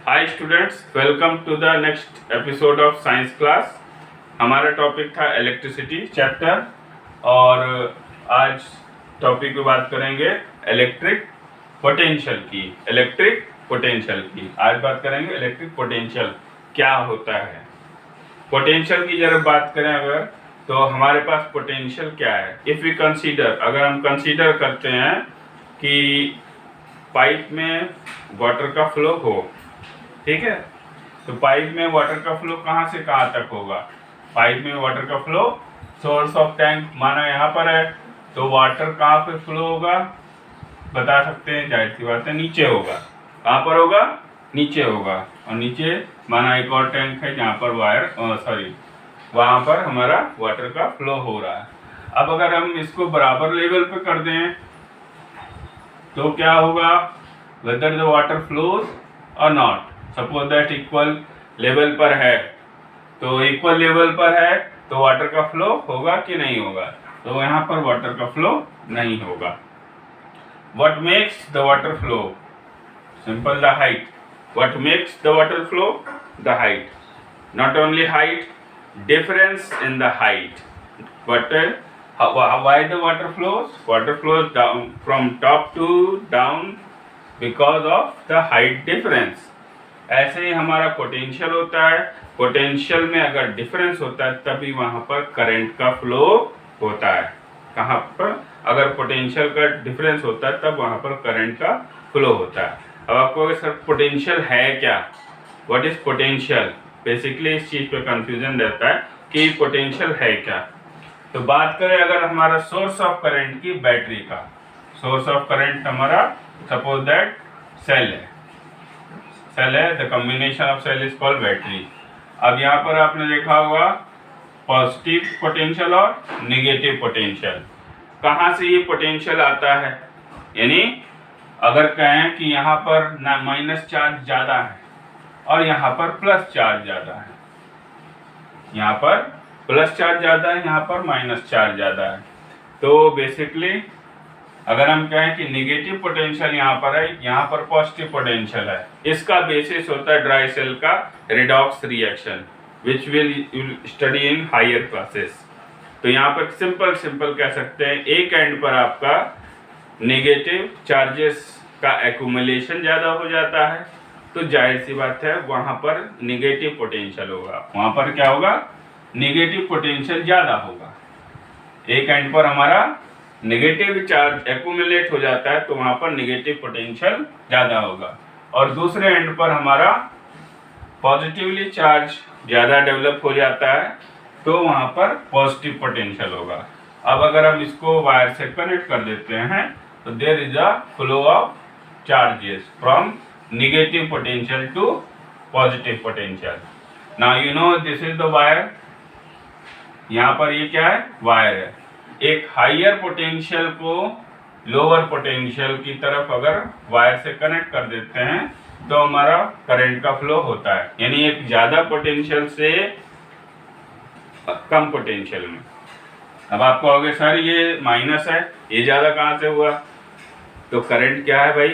Hi students, welcome to the next episode of science class. हमारा topic था electricity chapter और आज topic पे बात करेंगे इलेक्ट्रिक पोटेंशियल की। आज बात करेंगे इलेक्ट्रिक पोटेंशियल क्या होता है। पोटेंशियल की जब बात करें अगर तो हमारे पास पोटेंशियल क्या है। इफ़ वी कंसीडर, अगर हम कंसीडर करते हैं कि पाइप में वाटर का फ्लो हो, ठीक है, तो पाइप में वाटर का फ्लो कहाँ से कहाँ तक होगा। पाइप में वाटर का फ्लो सोर्स ऑफ टैंक माना यहाँ पर है, तो वाटर कहाँ पे फ्लो होगा बता सकते हैं, जाहिर सी बात है नीचे होगा। कहाँ पर होगा? नीचे होगा। और नीचे माना एक और टैंक है जहाँ पर वहाँ पर हमारा वाटर का फ्लो हो रहा है। अब अगर हम इसको बराबर लेवल पे कर दें तो क्या होगा, वेदर द वाटर फ्लोज और not. Suppose that equal level पर है, तो इक्वल लेवल पर है तो वाटर का फ्लो होगा कि नहीं होगा, तो यहाँ पर वाटर का फ्लो नहीं होगा। What makes the water flow? Simple, the height. What makes the water flow? The height. Not only height, difference in the height. But why the water flows? Water flows down from top to down because of the height difference. ऐसे ही हमारा potential होता है। Potential में अगर difference होता है तभी वहाँ पर करंट का फ्लो होता है। कहाँ पर? अगर पोटेंशियल का डिफरेंस होता है तब वहाँ पर करंट का फ्लो होता है। अब आपको सर पोटेंशियल है क्या, व्हाट इज पोटेंशियल, बेसिकली इस चीज़ पे कंफ्यूजन रहता है कि पोटेंशियल है क्या। तो बात करें अगर हमारा सोर्स ऑफ करंट की, बैटरी का सोर्स ऑफ करंट हमारा सपोज दैट सेल है, the combination of cell is called battery. अब यहाँ पर आपने देखा होगा पॉजिटिव पोटेंशियल और नेगेटिव पोटेंशियल। कहाँ से ये पोटेंशियल आता है, यानी अगर कहें कि यहाँ पर ना माइनस चार्ज ज़्यादा है और यहाँ पर प्लस चार्ज ज़्यादा है, यहाँ पर प्लस चार्ज ज़्यादा है, यहाँ पर माइनस चार्ज ज़्यादा है, तो बेसिकली अगर हम कहें कि नेगेटिव पोटेंशियल यहाँ पर है, यहाँ पर पॉजिटिव पोटेंशियल है, इसका बेसिस होता है ड्राई सेल का redox reaction, which will study in higher classes. तो यहाँ पर सिंपल कह सकते हैं, एक एंड पर आपका नेगेटिव चार्जेस का एक्यूमुलेशन ज़्यादा हो जाता है, तो जाहिर सी बात है वहाँ पर नेगेटिव पोटेंशियल होगा। वहाँ पर क्या होगा? नेगेटिव पोटेंशियल ज़्यादा होगा। एक एंड पर हमारा नेगेटिव चार्ज एक्यूमुलेट हो जाता है तो वहाँ पर नेगेटिव पोटेंशियल ज़्यादा होगा, और दूसरे एंड पर हमारा पॉजिटिवली चार्ज ज़्यादा डेवलप हो जाता है तो वहाँ पर पॉजिटिव पोटेंशियल होगा। अब अगर हम इसको वायर से कनेक्ट कर देते हैं तो there is a flow of charges from negative potential to positive potential. Now you know this is the wire. यहाँ पर ये क्या है? वायर है। एक हाइयर पोटेंशियल को लोअर पोटेंशियल की तरफ अगर वायर से कनेक्ट कर देते हैं तो हमारा करंट का फ्लो होता है, यानी एक ज़्यादा पोटेंशियल से कम पोटेंशियल में। अब आप कहोगे सर ये माइनस है, ये ज़्यादा कहाँ से हुआ? तो करंट क्या है भाई?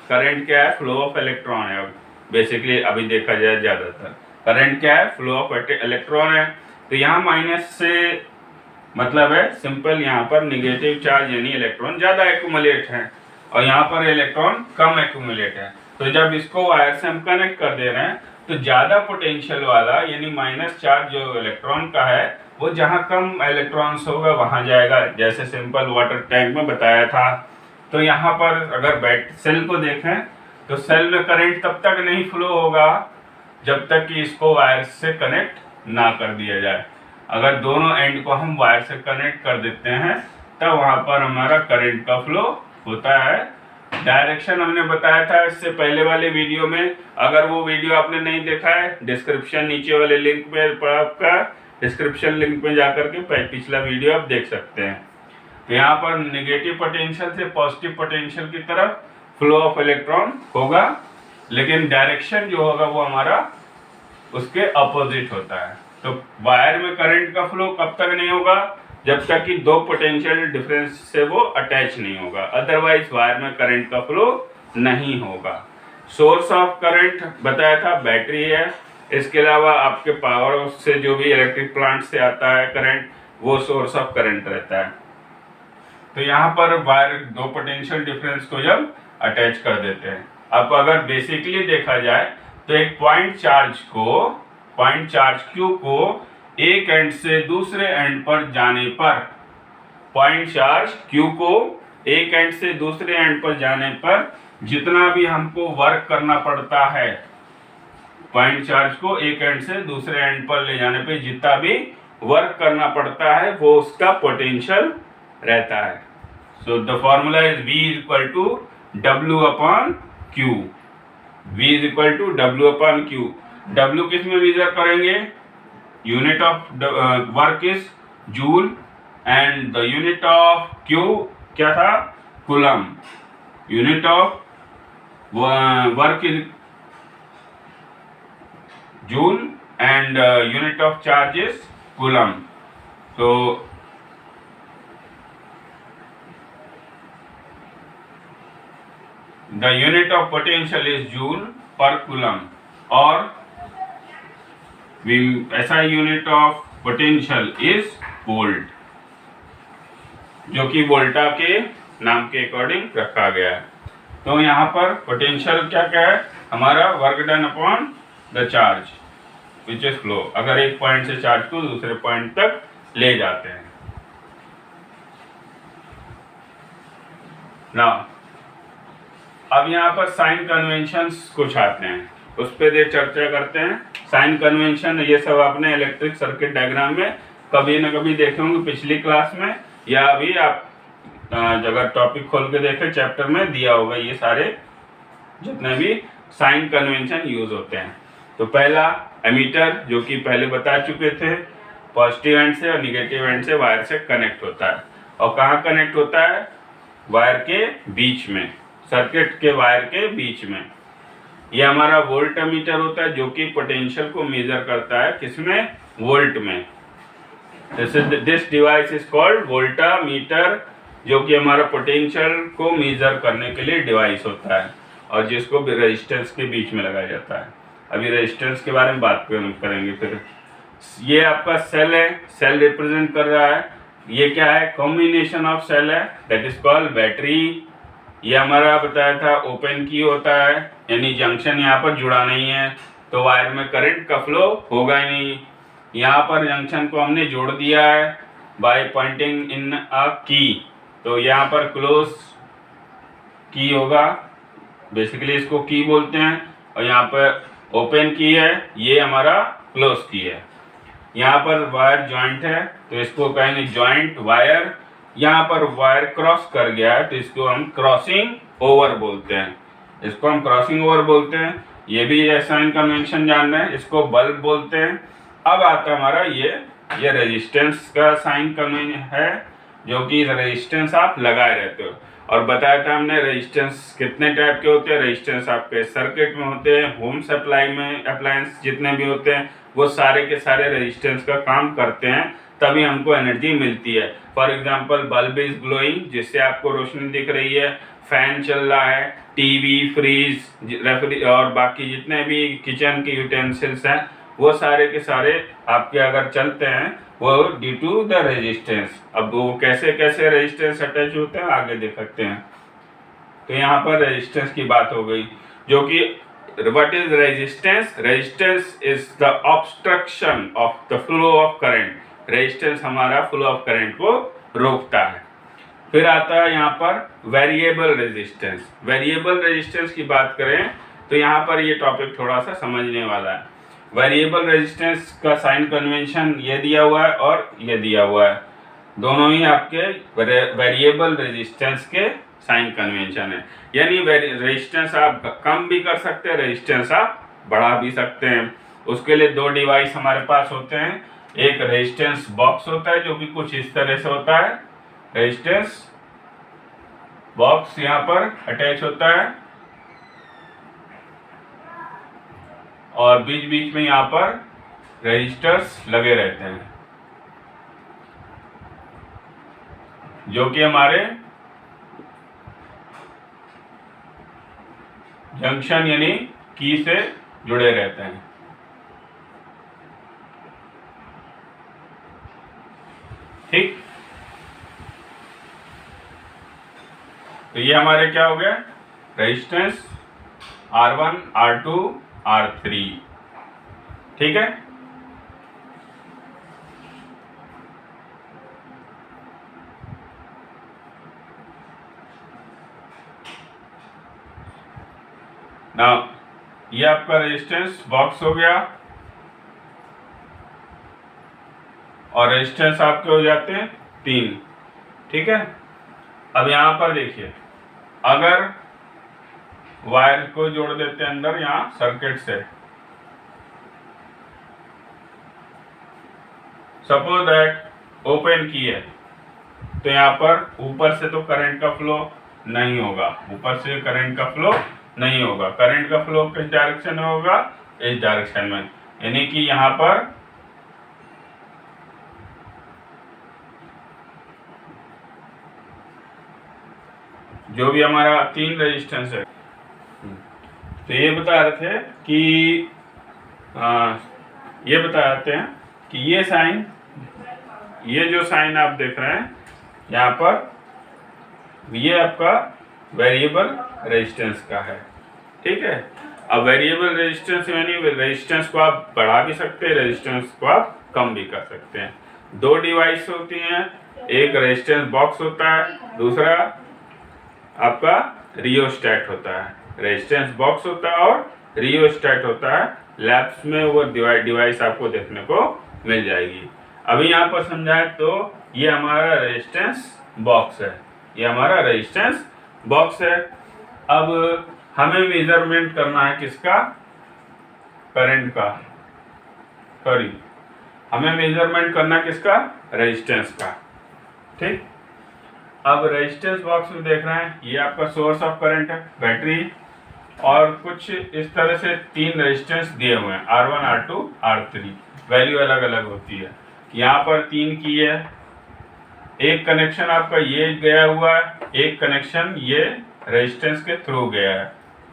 करंट क्या है? फ्लो ऑफ इलेक्ट्रॉन है। बेसिकली अभी देखा जाए ज़्यादातर करंट क्या है? फ्लो ऑफ इलेक्ट्रॉन है। तो यहाँ माइनस से मतलब है सिंपल, यहाँ पर नेगेटिव चार्ज यानी इलेक्ट्रॉन ज़्यादा एक्यूमुलेट है और यहाँ पर इलेक्ट्रॉन कम एक्यूमुलेट है। तो जब इसको वायर से हम कनेक्ट कर दे रहे हैं तो ज़्यादा पोटेंशियल वाला यानी माइनस चार्ज जो इलेक्ट्रॉन का है वो जहाँ कम इलेक्ट्रॉन्स होगा वहाँ जाएगा, जैसे सिंपल वाटर टैंक में बताया था। तो यहाँ पर अगर सेल को देखें तो सेल में करंट तब तक नहीं फ्लो होगा जब तक कि इसको वायर से कनेक्ट ना कर दिया जाए। अगर दोनों एंड को हम वायर से कनेक्ट कर देते हैं तब वहाँ पर हमारा करंट का फ्लो होता है। डायरेक्शन हमने बताया था इससे पहले वाले वीडियो में, अगर वो वीडियो आपने नहीं देखा है डिस्क्रिप्शन नीचे वाले लिंक पे आपका डिस्क्रिप्शन लिंक में जाकर के पिछला वीडियो आप देख सकते हैं। तो यहाँ पर नेगेटिव पोटेंशियल से पॉजिटिव पोटेंशियल की तरफ फ्लो ऑफ इलेक्ट्रॉन होगा, लेकिन डायरेक्शन जो होगा वो हमारा उसके अपोजिट होता है। तो वायर में करंट का फ्लो कब तक नहीं होगा? जब तक कि दो पोटेंशियल डिफरेंस से वो अटैच नहीं होगा, अदरवाइज वायर में करंट का फ्लो नहीं होगा। सोर्स ऑफ करंट बताया था बैटरी है। इसके अलावा आपके पावर से जो भी इलेक्ट्रिक प्लांट से आता है करंट, वो सोर्स ऑफ करंट रहता है। तो यहाँ पर वायर दो पोटेंशियल डिफरेंस को जब अटैच कर देते हैं। अब अगर बेसिकली देखा जाए तो एक पॉइंट चार्ज क्यू को एक एंड से दूसरे एंड पर जाने पर, पॉइंट चार्ज क्यू को एक एंड से दूसरे एंड पर जाने पर जितना भी हमको वर्क करना पड़ता है, पॉइंट चार्ज को एक एंड से दूसरे एंड पर ले जाने पे जितना भी वर्क करना पड़ता है वो उसका पोटेंशियल रहता है। So the formula is V is equal to W upon Q। V is equal to W upon Q। W किस में मेजर करेंगे? Unit of work is joule and the unit of Q क्या था? Coulomb. Unit of work is joule and unit of charge is coulomb. So the unit of potential is joule per coulomb, or SI unit of potential is volt, जो कि वोल्टा के नाम के according रखा गया है। तो यहाँ पर पोटेंशियल क्या क्या है? हमारा work done upon the charge which is flow, अगर एक पॉइंट से चार्ज को दूसरे पॉइंट तक ले जाते हैं। ना अब यहाँ पर साइन कन्वेंशंस कुछ आते हैं, उस पर चर्चा करते हैं। साइन कन्वेंशन ये सब आपने इलेक्ट्रिक सर्किट डायग्राम में कभी ना कभी देखे होंगे पिछली क्लास में, या अभी आप अगर टॉपिक खोल के देखें चैप्टर में दिया होगा ये सारे जितने भी साइन कन्वेंशन यूज होते हैं। तो पहला एमीटर, जो कि पहले बता चुके थे, पॉजिटिव एंड से और निगेटिव एंड से वायर से कनेक्ट होता है। और कहाँ कनेक्ट होता है? वायर के बीच में, सर्किट के वायर के बीच में। ये हमारा वोल्ट एमीटर होता है जो कि पोटेंशियल को मेजर करता है, किसमें? वोल्ट में। This device is called voltameter, जो कि हमारा पोटेंशियल को मेजर करने के लिए डिवाइस होता है और जिसको रेजिस्टेंस के बीच में लगाया जाता है। अभी रेजिस्टेंस के बारे में बात करेंगे फिर। ये आपका सेल है, सेल रिप्रेजेंट कर रहा है। ये क्या है? कॉम्बिनेशन ऑफ सेल है, दैट इज कॉल्ड बैटरी। ये हमारा बताया था ओपन की होता है, यानी जंक्शन यहाँ पर जुड़ा नहीं है तो वायर में करंट का फ्लो होगा ही नहीं। यहाँ पर जंक्शन को हमने जोड़ दिया है बाय पॉइंटिंग इन अ की, तो यहाँ पर क्लोज की होगा, बेसिकली इसको की बोलते हैं। और यहाँ पर ओपन की है, ये हमारा क्लोज की है। यहाँ पर वायर जॉइंट है तो इसको कहेंगे जॉइंट वायर। यहाँ पर वायर क्रॉस कर गया है तो इसको हम क्रॉसिंग ओवर बोलते हैं, इसको हम क्रॉसिंग ओवर बोलते हैं। ये भी साइन कन्वेंशन जान रहे हैं, इसको बल्ब बोलते हैं। अब आता है हमारा ये रेजिस्टेंस का साइन कन्वेंशन है, जो कि रेजिस्टेंस आप लगाए रहते हो। और बताया था हमने रेजिस्टेंस कितने टाइप के होते हैं। रेजिस्टेंस आपके सर्किट में होते हैं, होम सप्लाई में अप्लायंस जितने भी होते हैं वो सारे के सारे रेजिस्टेंस का काम करते हैं, तभी हमको एनर्जी मिलती है। For example bulb is glowing, जिससे आपको रोशनी दिख रही है। फैन चल रहा है, टीवी, फ्रिज, रेफ्रिजरेटर और बाकी जितने भी किचन के यूटेंसिल्स हैं वो सारे के सारे आपके अगर चलते हैं वो ड्यू टू द रेजिस्टेंस। अब वो कैसे कैसे रेजिस्टेंस अटैच होते हैं आगे देख सकते हैं। तो यहाँ पर रेजिस्टेंस की बात हो गई, जो कि what is resistance? Resistance is the obstruction of the flow of current. Resistance हमारा फ्लो ऑफ करंट को रोकता है। फिर आता है यहाँ पर वेरिएबल रेजिस्टेंस। वेरिएबल रेजिस्टेंस की बात करें तो यहाँ पर ये टॉपिक थोड़ा सा समझने वाला है। वेरिएबल रेजिस्टेंस का साइन कन्वेंशन ये दिया हुआ है और ये दिया हुआ है, दोनों ही आपके वेरिएबल रेजिस्टेंस के साइन कन्वेंशन है। यानी रेजिस्टेंस आप कम भी कर सकते हैं, रेजिस्टेंस आप बढ़ा भी सकते हैं। उसके लिए दो डिवाइस हमारे पास होते हैं। एक रेजिस्टेंस बॉक्स होता है जो कि कुछ इस तरह से होता है, रेजिस्टेंस बॉक्स यहाँ पर अटैच होता है और बीच बीच में यहाँ पर रेजिस्टर्स लगे रहते हैं, जो कि हमारे जंक्शन यानी की से जुड़े रहते हैं। ठीक, तो ये हमारे क्या हो गया, रेजिस्टेंस R1 R2 R3। ठीक है, ना ये आपका रेजिस्टेंस बॉक्स हो गया और रेजिस्टेंस आपके हो जाते हैं 3। ठीक है, अब यहां पर देखिए, अगर वायर को जोड़ देते हैं अंदर यहां सर्किट से, सपोज दैट ओपन की है, तो यहाँ पर ऊपर से तो करंट का फ्लो नहीं होगा, ऊपर से करंट का फ्लो नहीं होगा। करंट का फ्लो किस डायरेक्शन में होगा, इस डायरेक्शन में, यानी कि यहाँ पर जो भी हमारा 3 रेजिस्टेंस है, तो ये बता रहे थे कि ये बता रहे हैं कि ये साइन, ये जो साइन आप देख रहे हैं यहाँ पर, ये आपका वेरिएबल रेजिस्टेंस का है। ठीक है, अब वेरिएबल रेजिस्टेंस यानी रेजिस्टेंस को आप बढ़ा भी सकते हैं, रेजिस्टेंस को आप कम भी कर सकते हैं। 2 डिवाइस होती हैं, एक रेजिस्टेंस बॉक्स होता है, दूसरा आपका रियोस्टेट होता है। रेजिस्टेंस बॉक्स होता है और रियोस्टेट होता है। लैब्स में वो डिवाइस आपको देखने को मिल जाएगी। अभी यहाँ पर समझाए तो ये हमारा रेजिस्टेंस बॉक्स है, ये हमारा रेजिस्टेंस बॉक्स है। अब हमें मेजरमेंट करना है किसका, करंट का, सॉरी हमें मेजरमेंट करना किसका, रेजिस्टेंस का। ठीक, अब रेजिस्टेंस बॉक्स में देख रहे हैं, ये आपका सोर्स ऑफ करंट है, बैटरी, और कुछ इस तरह से 3 रेजिस्टेंस दिए हुए हैं, R1 R2 R3, वैल्यू अलग अलग होती है। यहाँ पर 3 की है, एक कनेक्शन आपका ये गया हुआ है, एक कनेक्शन ये रेजिस्टेंस के थ्रू गया है,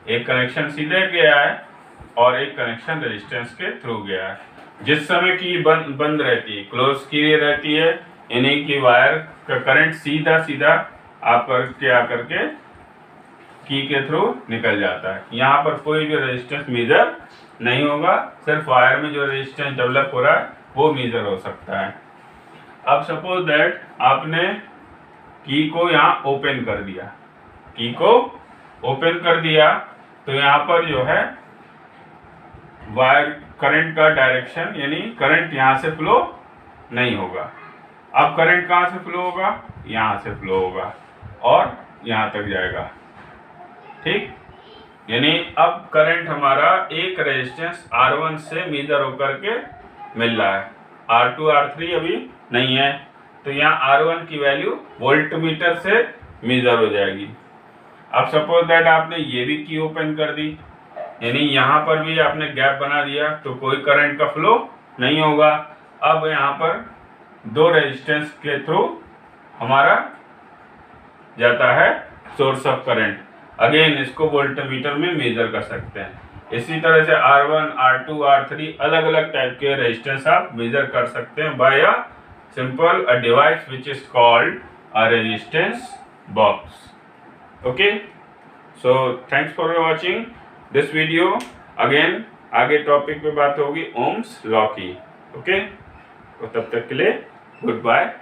एक कनेक्शन सीधे गया है और एक कनेक्शन रेजिस्टेंस के थ्रू गया है। जिस समय की बंद रहती है, क्लोज की रहती है, यानी कि वायर का करंट सीधा सीधा आप क्या करके की के थ्रू निकल जाता है। यहाँ पर कोई भी रेजिस्टेंस मेजर नहीं होगा, सिर्फ वायर में जो रेजिस्टेंस डेवलप हो रहा है वो मेजर हो सकता है। अब सपोज दैट आपने की को यहाँ ओपन कर दिया, की को ओपन कर दिया, तो यहाँ पर जो है वायर करंट का डायरेक्शन, यानी करंट यहाँ से फ्लो नहीं होगा। अब करंट कहाँ से फ्लो होगा, यहाँ से फ्लो होगा और यहाँ तक जाएगा। ठीक, यानी अब करंट हमारा एक रेजिस्टेंस R1 से मेजर होकर के मिल रहा है, R2 R3 अभी नहीं है, तो यहाँ R1 की वैल्यू वोल्टमीटर से मेजर हो जाएगी। अब सपोज दैट आपने ये भी की ओपन कर दी, यानी यहाँ पर भी आपने गैप बना दिया, तो कोई करंट का फ्लो नहीं होगा। अब यहाँ पर 2 रेजिस्टेंस के थ्रू हमारा जाता है सोर्स ऑफ करंट। अगेन इसको वोल्टमीटर में मेजर कर सकते हैं। इसी तरह से R1 R2 R3 अलग अलग टाइप के रेजिस्टेंस आप मेजर कर सकते हैं by a simple a device which is called a resistance box. Okay, so thanks for watching this video. Again आगे टॉपिक पे बात होगी ओम्स लॉ की। ओके, तो तब तक के लिए गुड बाय।